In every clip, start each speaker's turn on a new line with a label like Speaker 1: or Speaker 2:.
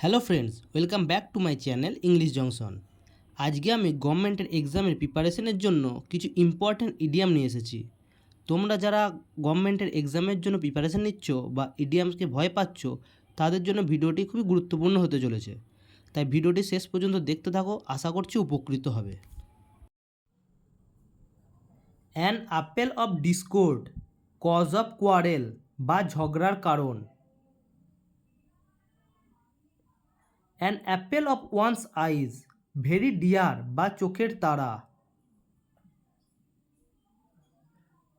Speaker 1: Hello friends, welcome back to my channel English junction. আজকে আমি গভর্নমেন্টের এক্সামের প্রিপারেশনের জন্য কিছু ইম্পর্ট্যান্ট ইডিয়াম নিয়ে এসেছি। তোমরা যারা গভর্নমেন্টের এক্সামের জন্য প্রিপারেশন নিচ্ছ বা ইডিয়ামসকে ভয় পাচ্ছ, তাদের জন্য ভিডিওটি খুবই গুরুত্বপূর্ণ হতে চলেছে। তাই ভিডিওটি শেষ পর্যন্ত দেখতে থাকো, আশা করছি উপকৃত হবে। An apple of discord, cause of quarrel বা ঝগড়ার কারণ। An apple of one's eyes, very dear বা চোখের তারা।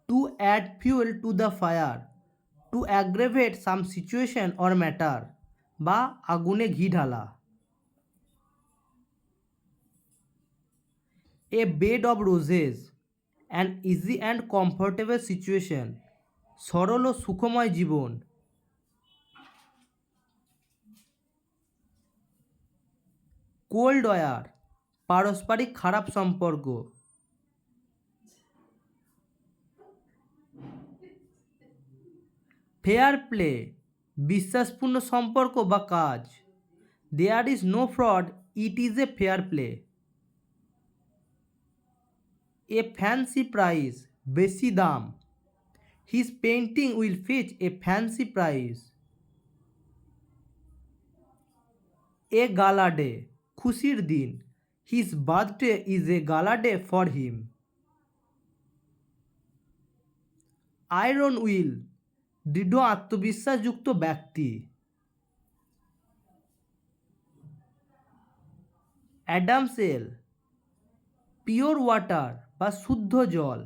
Speaker 1: To add fuel to the fire, to aggravate some situation or matter বা আগুনে ঘি ঢালা। A bed of roses, an easy and comfortable situation, সরল ও সুখময় জীবন। কোল্ড ওয়ার, পারস্পরিক খারাপ সম্পর্ক। ফেয়ার প্লে, বিশ্বাসপূর্ণ সম্পর্ক বা কাজ। There is no fraud, it is a fair play. A fancy price, বেশি দাম। হিজ পেন্টিং উইল ফিচ এ ফ্যান্সি প্রাইস। এ গালা ডে, খুশির দিন। হিজ বার্থডে ইজ এ গালা day for him. Iron will, দৃঢ় আত্মবিশ্বাসযুক্ত ব্যক্তি। অ্যাডামস এল, পিওর ওয়াটার বা শুদ্ধ জল।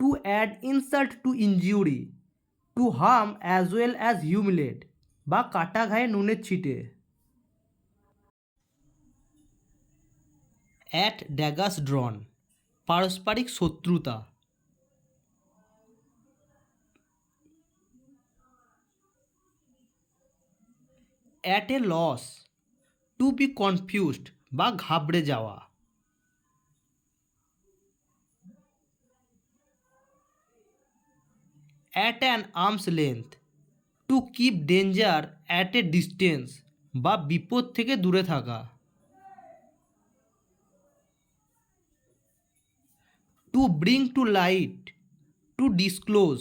Speaker 1: To add insult to injury, to harm as well as humiliate বা কাটা ঘায়ে নুনের ছিটে। অ্যাট ড্যাগাস ড্রন, পারস্পরিক শত্রুতা। At a loss, to be confused বা ঘাবড়ে যাওয়া। At an arm's length, to keep danger at a distance বা বিপদ থেকে দূরে থাকা। To bring to light, to disclose,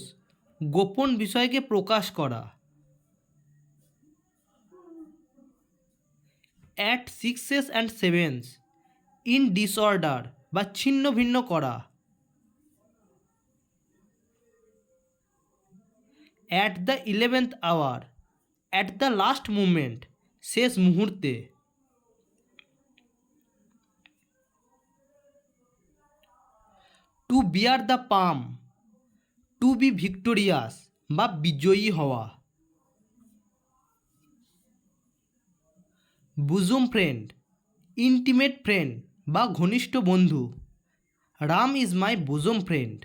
Speaker 1: গোপন বিষয়কে প্রকাশ করা। At sixes and sevens, in disorder বা ছিন্ন ভিন্ন করা। At the 11th hour, at the last moment, শেষ মুহূর্তে। To bear the palm, to be victorious বা বিজয়ী হওয়া। বুজুম ফ্রেন্ড, ইন্টিমেট ফ্রেন্ড বা ঘনিষ্ঠ বন্ধু। Ram is my bosom friend.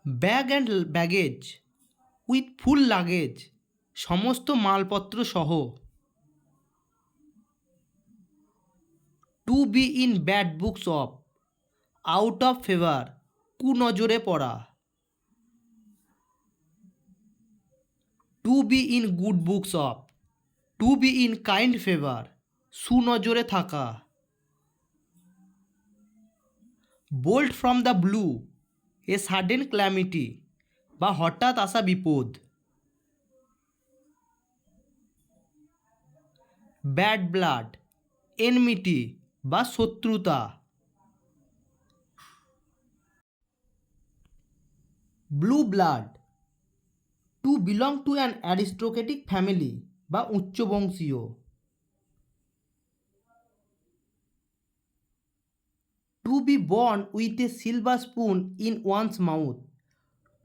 Speaker 1: Bag and baggage, with full luggage, সমস্ত মালপত্র সহ। To be in bad books of, out of favour, কুনজরে পড়া। To be in good books of, to be in kind favour, সুনজরে থাকা। Bolt from the blue, a sudden calamity বা হঠাৎ আসা বিপদ। ব্যাড ব্লাড, এনমিটি বা শত্রুতা। Blue blood, to belong to an aristocratic family বা উচ্চবংশীয়। To be born with a silver spoon in one's mouth,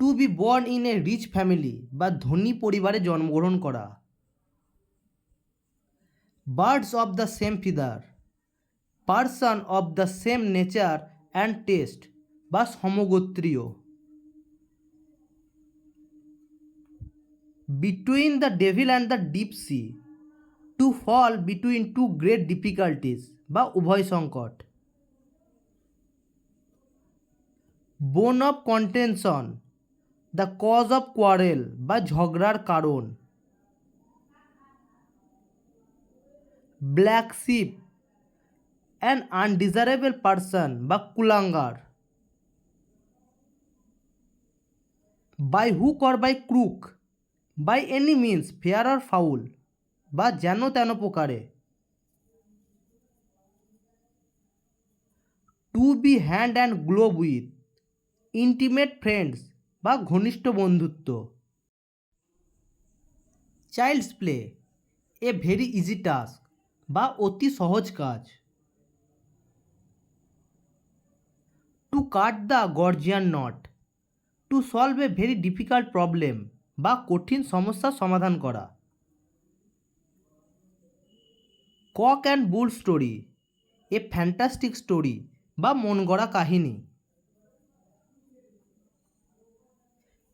Speaker 1: to be born in a rich family বা ধনী পরিবারে জন্মগ্রহণ করা। Birds of the same feather, person of the same nature and taste বা সমগোত্রীয়। Between the devil and the deep sea, to fall between two great difficulties বা উভয় সংকট। Bone of contention, the cause of quarrel বা ঝগড়ার কারণ। Black sheep, an undesirable person বা কুলাঙ্গার। By hook or by crook, by any means fair or foul বা যেন তেন প্রকারে। To be hand and glove with, intimate friends বা ঘনিষ্ঠ বন্ধুত্ব। Child's play, a very easy task বা অতি সহজ কাজ। To cut the Gordian knot, to solve a very difficult problem বা কঠিন সমস্যার সমাধান করা। Cock and bull story, a fantastic story বা মন গড়া কাহিনী।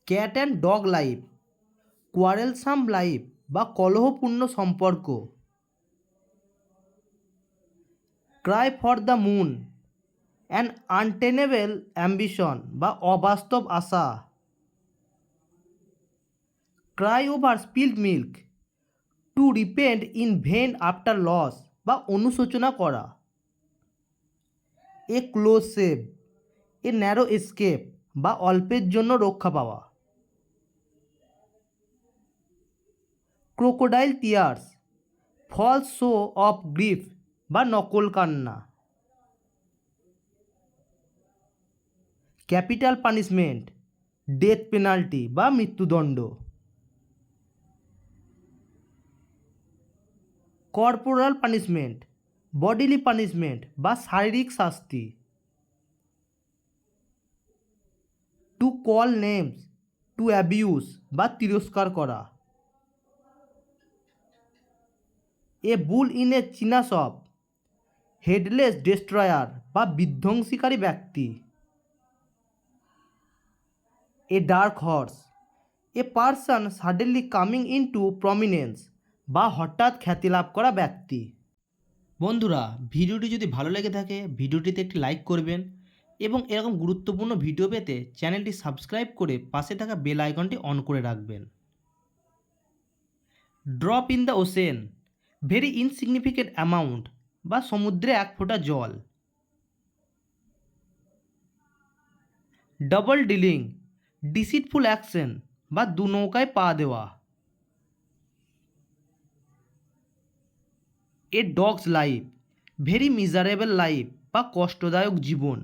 Speaker 1: Cat and dog life, quarrelsome life বা কলহপূর্ণ সম্পর্ক। Cry for the moon, an untenable ambition বা অবাস্তব আশা। Cry over spilt milk, to repent in vain after loss বা অনুশোচনা করা। A close shave, a narrow escape বা অল্পের জন্য রক্ষা পাওয়া। Crocodile tears, false show of grief বা নকল কান্না। ক্যাপিটাল পানিশমেন্ট, ডেথ পেনাল্টি বা মৃত্যুদণ্ড। কর্পোরাল পানিশমেন্ট, বডিলি পানিশমেন্ট বা শারীরিক শাস্তি। To call names, to abuse বা তিরস্কার করা। এ বুল ইন এ চীনা শপ, হেডলেস ডেস্ট্রয়ার বা বিধ্বংসীকারী ব্যক্তি। A dark horse, a person suddenly coming into prominence বা হঠাৎ খ্যাতি লাভ করা ব্যক্তি। বন্ধুরা, ভিডিওটি যদি ভালো লেগে থাকে ভিডিওটিতে একটি লাইক করবেন এবং এরকম গুরুত্বপূর্ণ ভিডিও পেতে চ্যানেলটি সাবস্ক্রাইব করে পাশে থাকা বেল আইকনটি অন করে রাখবেন। Drop in the ocean, very insignificant amount বা সমুদ্রে এক ফোঁটা জল। ডাবল ডিলিং, ডিসিটফুল অ্যাকশন বা দু নৌকায় পা দেওয়া। A dog's life, very miserable life বা কষ্টদায়ক জীবন।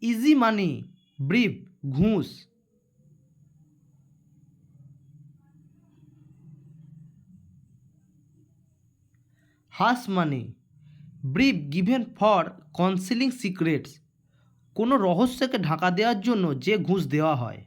Speaker 1: ইজি মানি, ব্রিফ, ঘুষ। Hush money, bribe given for concealing secrets, কোনো রহস্যকে ঢাকা দেওয়ার জন্য যে ঘুষ দেওয়া হয়।